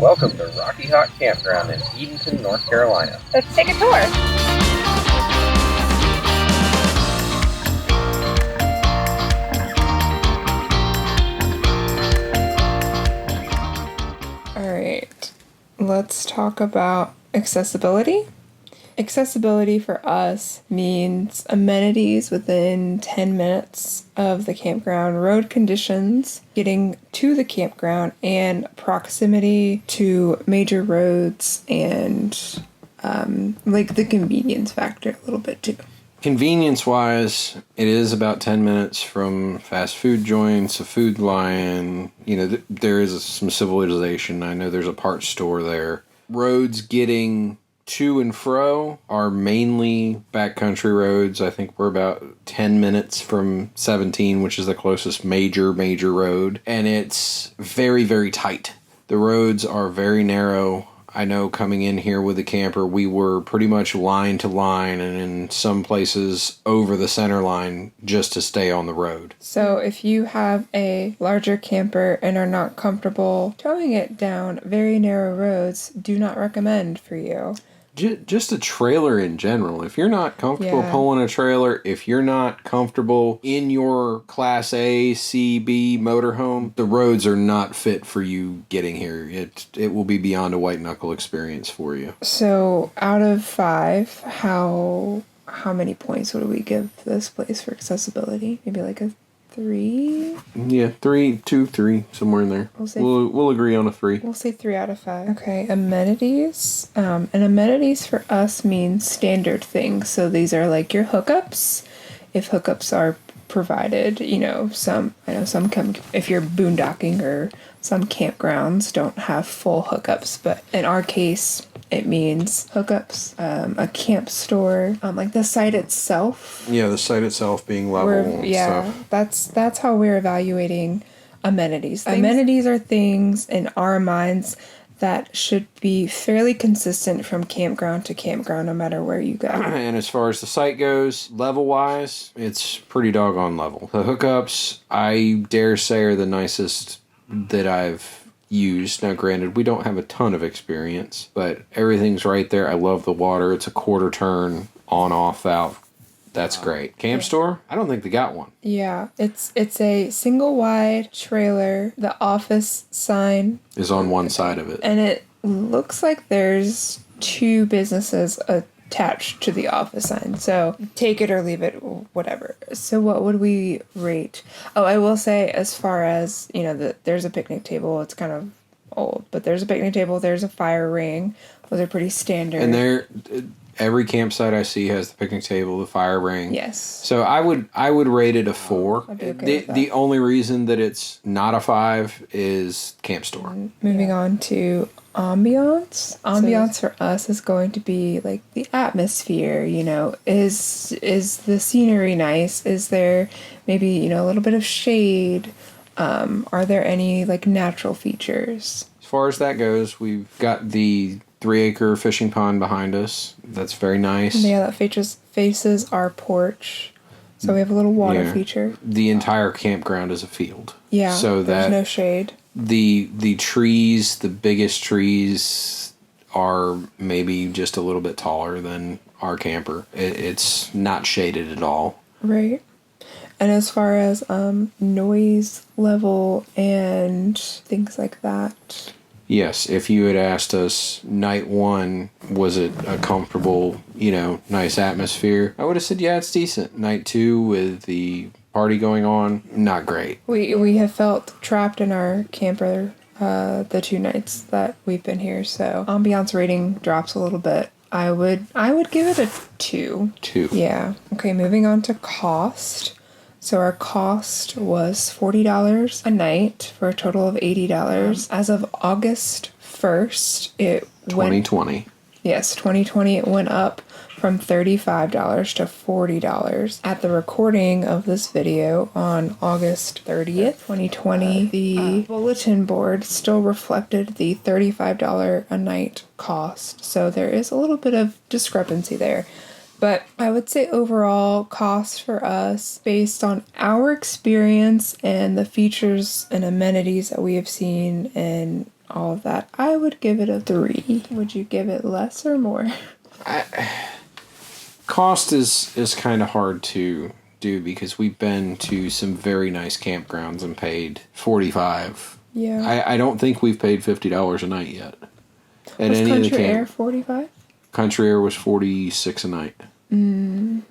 Welcome to Rocky Hock Campground in Edenton, North Carolina. Let's take a tour. All right, let's talk about accessibility. Accessibility for us means amenities within 10 minutes of the campground, road conditions, getting to the campground, and proximity to major roads and like the convenience factor a little bit too. Convenience-wise, it is about 10 minutes from fast food joints, a Food Lion. There is some civilization. I know there's a parts store there. Roads getting to and fro are mainly backcountry roads. I think we're about 10 minutes from 17, which is the closest major road. And it's very, very tight. The roads are very narrow. I know coming in here with a camper, we were pretty much line to line and in some places over the center line just to stay on the road. So if you have a larger camper and are not comfortable towing it down very narrow roads, do not recommend for you. Just a trailer in general. If you're not comfortable pulling a trailer, if you're not comfortable in your Class A, C, B motorhome, the roads are not fit for you getting here. It will be beyond a white knuckle experience for you. So out of 5, how many points would we give this place for accessibility? Maybe like a 3? Yeah, 3, 2, 3, somewhere in there. We'll agree on a 3. We'll say 3 out of 5. Okay, amenities. And amenities for us means standard things. So these are like your hookups, if hookups are provided. If you're boondocking or some campgrounds don't have full hookups, but in our case, it means hookups, a camp store, like the site itself. Yeah, the site itself being level and stuff. That's how we're evaluating amenities. Amenities are things in our minds that should be fairly consistent from campground to campground, no matter where you go. And as far as the site goes, level-wise, it's pretty doggone level. The hookups, I dare say, are the nicest that I've used. Now, granted, we don't have a ton of experience, but everything's right there. I love the water. It's a quarter turn on-off valve. That's great. Camp store? I don't think they got one. Yeah, it's a single wide trailer. The office sign is on one side of it. And it looks like there's 2 businesses attached to the office sign. So take it or leave it, whatever. So what would we rate? Oh, I will say as far as, there's a picnic table. It's kind of old, but there's a picnic table. There's a fire ring. Those are pretty standard. And every campsite I see has the picnic table, the fire ring. Yes. So I would rate it a 4. I'd be okay with that. The only reason that it's not a 5 is camp store. Moving on to ambiance. Ambiance for us is going to be like the atmosphere, is the scenery nice? Is there maybe, a little bit of shade? Are there any like natural features? As far as that goes, we've got the 3-acre fishing pond behind us. That's very nice. Yeah, that faces our porch. So we have a little water feature. The entire campground is a field. Yeah, so there's no shade. The trees, the biggest trees, are maybe just a little bit taller than our camper. It's not shaded at all. Right. And as far as noise level and things like that... Yes, if you had asked us night 1, was it a comfortable, nice atmosphere? I would have said, yeah, it's decent. Night 2, with the party going on, not great. We have felt trapped in our camper the 2 nights that we've been here, so ambiance rating drops a little bit. I would give it a 2. 2. Yeah. Okay, moving on to cost. So our cost was $40 a night for a total of $80. As of August 1st, it went... 2020. Yes, 2020, it went up from $35 to $40. At the recording of this video on August 30th, 2020, the bulletin board still reflected the $35 a night cost. So there is a little bit of discrepancy there. But I would say overall cost for us, based on our experience and the features and amenities that we have seen in all of that, I would give it a 3. Would you give it less or more? Cost is kind of hard to do because we've been to some very nice campgrounds and paid $45. Yeah. I don't think we've paid $50 a night yet. At Was any of the Country Air 45? Country Air was $46 a night. And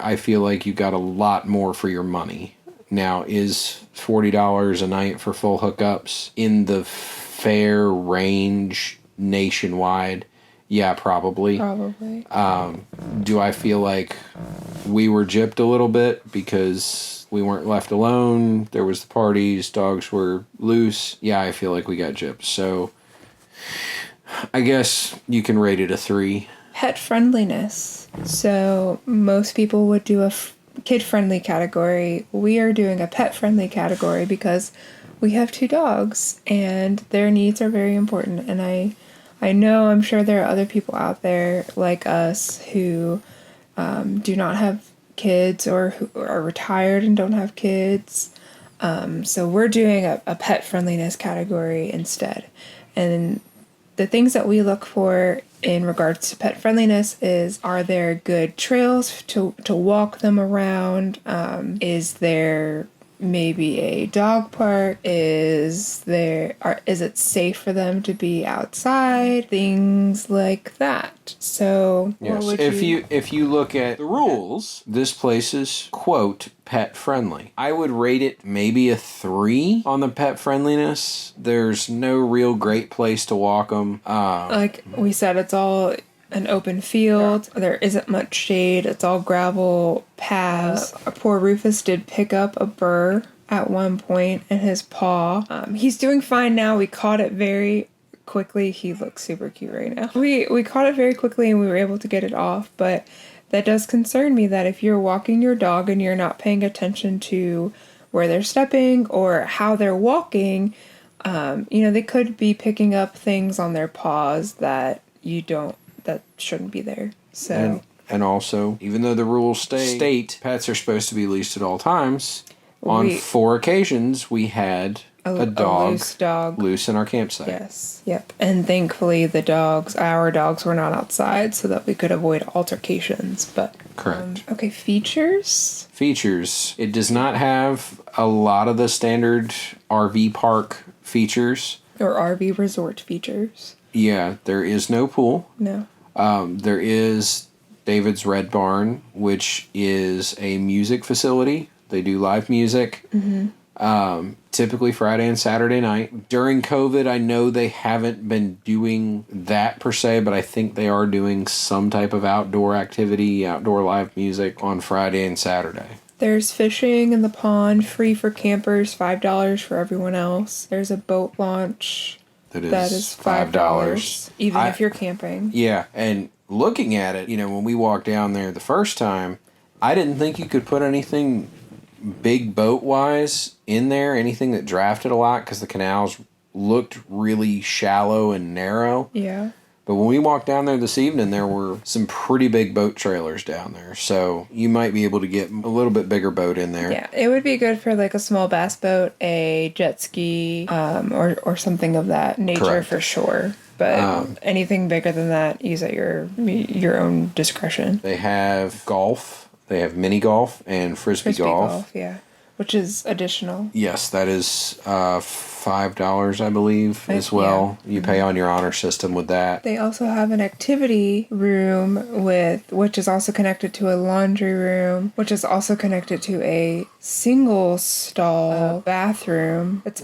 I feel like you got a lot more for your money. Now, is $40 a night for full hookups in the fair range nationwide? Yeah, probably. Probably. Do I feel like we were gypped a little bit because we weren't left alone? There was the parties, dogs were loose. Yeah, I feel like we got gypped. So I guess you can rate it a 3. Pet friendliness. So most people would do a kid-friendly category. We are doing a pet-friendly category because we have 2 dogs and their needs are very important. And I know, I'm sure there are other people out there like us who do not have kids or who are retired and don't have kids. So we're doing a pet friendliness category instead. And the things that we look for in regards to pet friendliness is, are there good trails to walk them around? Is there maybe a dog park? Is it safe for them to be outside? Things like that. So yes, if you look at the rules, this place is, quote, pet friendly. I would rate it maybe a 3 on the pet friendliness. There's no real great place to walk them. Like we said, it's all an open field. There isn't much shade. It's all gravel paths. Poor Rufus did pick up a burr at one point in his paw. He's doing fine now. We caught it very quickly. He looks super cute right now. We caught it very quickly and we were able to get it off, but that does concern me that if you're walking your dog and you're not paying attention to where they're stepping or how they're walking, they could be picking up things on their paws that shouldn't be there. So and also, even though the rules state pets are supposed to be leashed at all times, on 4 occasions we had a loose dog loose in our campsite. Yes. Yep. And thankfully our dogs were not outside so that we could avoid altercations. But correct. Okay, features. It does not have a lot of the standard RV park features. Or RV resort features. Yeah, there is no pool. No. There is David's Red Barn, which is a music facility. They do live music. Mm-hmm. Typically Friday and Saturday night. During COVID, I know they haven't been doing that per se, but I think they are doing some type of outdoor activity, outdoor live music on Friday and Saturday. There's fishing in the pond, free for campers, $5 for everyone else. There's a boat launch. That is $5. Even if you're camping. Yeah, and looking at it, when we walked down there the first time, I didn't think you could put anything big boat-wise in there, anything that drafted a lot, because the canals looked really shallow and narrow. Yeah. But when we walked down there this evening, there were some pretty big boat trailers down there. So you might be able to get a little bit bigger boat in there. Yeah, it would be good for like a small bass boat, a jet ski, or something of that nature. Correct. For sure. But anything bigger than that, use at your own discretion. They have golf. They have mini golf and frisbee golf. Yeah. Which is additional. Yes, that is $5, I believe, as well. Yeah. You pay on your honor system with that. They also have an activity room which is also connected to a laundry room, which is also connected to a single stall bathroom. It's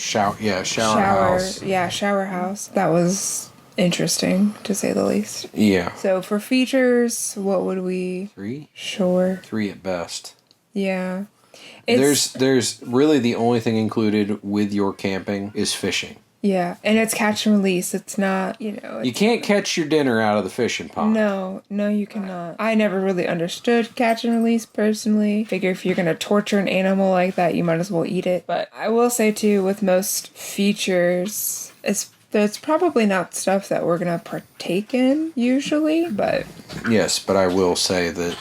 shower house. Yeah, shower house. That was interesting, to say the least. Yeah. So for features, what would we... 3? Sure. 3 at best. Yeah. There's really the only thing included with your camping is fishing. Yeah, and it's catch and release. It's not, you can't catch your dinner out of the fishing pond. No, you cannot. I never really understood catch and release personally. Figure if you're going to torture an animal like that, you might as well eat it. But I will say too, with most features, it's probably not stuff that we're going to partake in usually, but... Yes, but I will say that,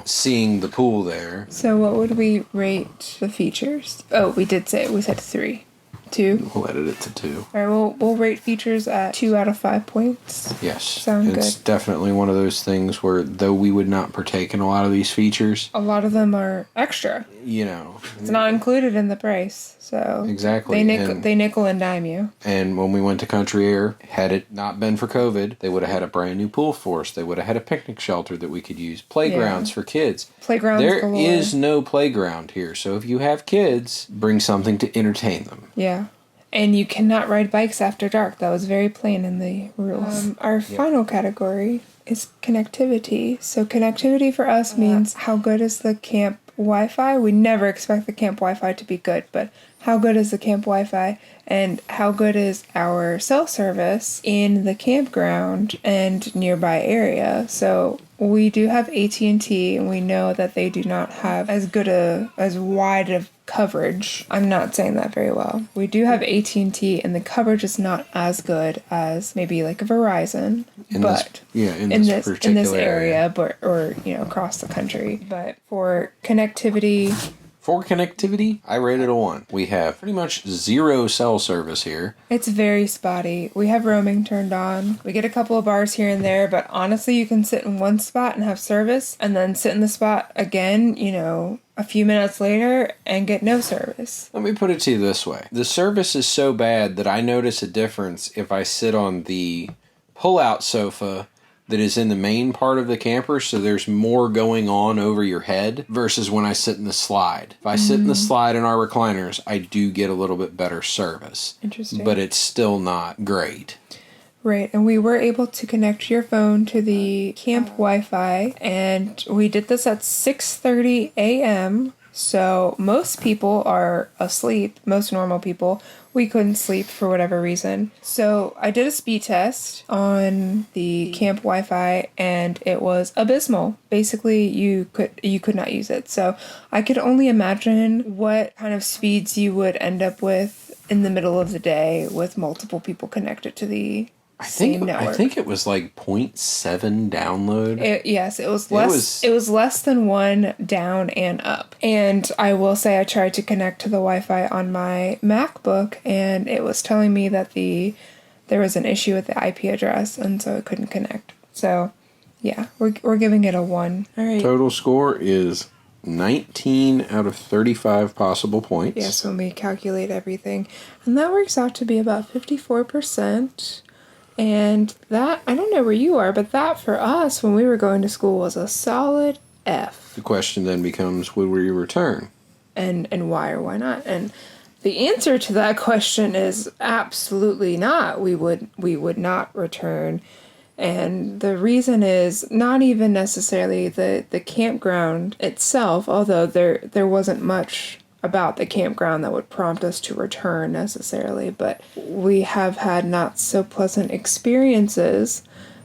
seeing the pool there... So what would we rate the features? Oh, we said 3. 2? We'll edit it to 2. All right, we'll rate features at 2 out of 5 points. Yes. Sound It's good. definitely one of those things where, though we would not partake in a lot of these features, A lot of them are extra. you know. It's not included in the price, so Exactly. they nickel and dime you. And when we went to Country Air, had it not been for COVID, they would have had a brand new pool for us. They would have had a picnic shelter that we could use. Playgrounds for kids. Playgrounds There galore. is no playground here, so if you have kids, bring something to entertain them. Yeah. And you cannot ride bikes after dark. That was very plain in the rules. Our final category is connectivity. So connectivity for us means how good is the camp Wi-Fi? We never expect the camp Wi-Fi to be good, but how good is the camp Wi-Fi and how good is our cell service in the campground and nearby area? So we do have AT&T, and we know that they do not have as wide of coverage. I'm not saying that very well. We do have AT&T, and the coverage is not as good as maybe like a Verizon, In this particular area, but or across the country. But for connectivity. For connectivity, I rated a 1. We have pretty much 0 cell service here. It's very spotty. We have roaming turned on. We get a couple of bars here and there, but honestly, you can sit in one spot and have service, and then sit in the spot again, a few minutes later and get no service. Let me put it to you this way. The service is so bad that I notice a difference if I sit on the pull-out sofa that is in the main part of the camper, so there's more going on over your head, versus when I sit in the slide. If I sit in the slide in our recliners, I do get a little bit better service. Interesting. But it's still not great. Right, and we were able to connect your phone to the camp Wi-Fi, and we did this at 6:30 a.m., so most people are asleep, most normal people. We couldn't sleep for whatever reason. So I did a speed test on the camp Wi-Fi, and it was abysmal. Basically, you could not use it. So I could only imagine what kind of speeds you would end up with in the middle of the day with multiple people connected to the same network. I think it was like 0.7 download. Yes, it was less. It was less than 1 down and up. And I will say I tried to connect to the Wi-Fi on my MacBook, and it was telling me that there was an issue with the IP address, and so it couldn't connect. So, yeah, we're giving it a 1. All right. Total score is 19 out of 35 possible points. Yes, when we calculate everything, and that works out to be about 54%. And that, I don't know where you are, but that for us when we were going to school was a solid F. The question then becomes, would we return? And why or why not? And the answer to that question is absolutely not. We would not return. And the reason is not even necessarily the campground itself, although there wasn't much about the campground that would prompt us to return necessarily, but we have had not so pleasant experiences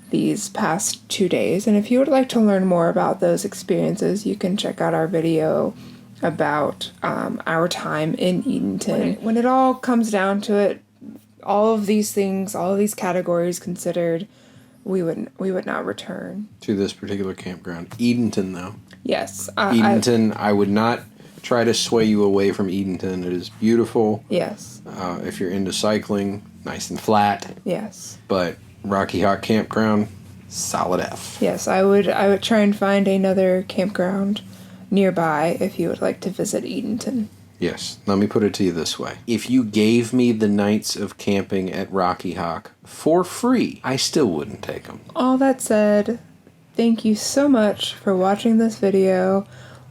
these past 2 days. And if you would like to learn more about those experiences, you can check out our video about our time in Edenton. When it all comes down to it, all of these things, all of these categories considered, we would not return To this particular campground. Edenton, though. Yes. Edenton, I would not try to sway you away from Edenton. It is beautiful. Yes. If you're into cycling, nice and flat. Yes. But Rocky Hock Campground, solid F. Yes, I would try and find another campground nearby if you would like to visit Edenton. Yes. Let me put it to you this way. If you gave me the nights of camping at Rocky Hock for free, I still wouldn't take them. All that said, thank you so much for watching this video.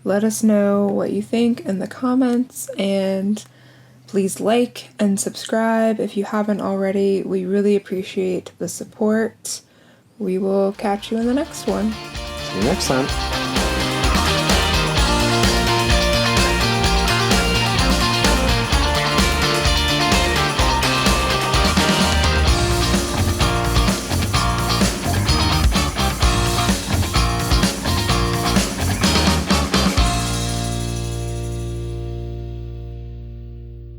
Let us know what you think in the comments, and please like and subscribe if you haven't already. We really appreciate the support. We will catch you in the next one. See you next time.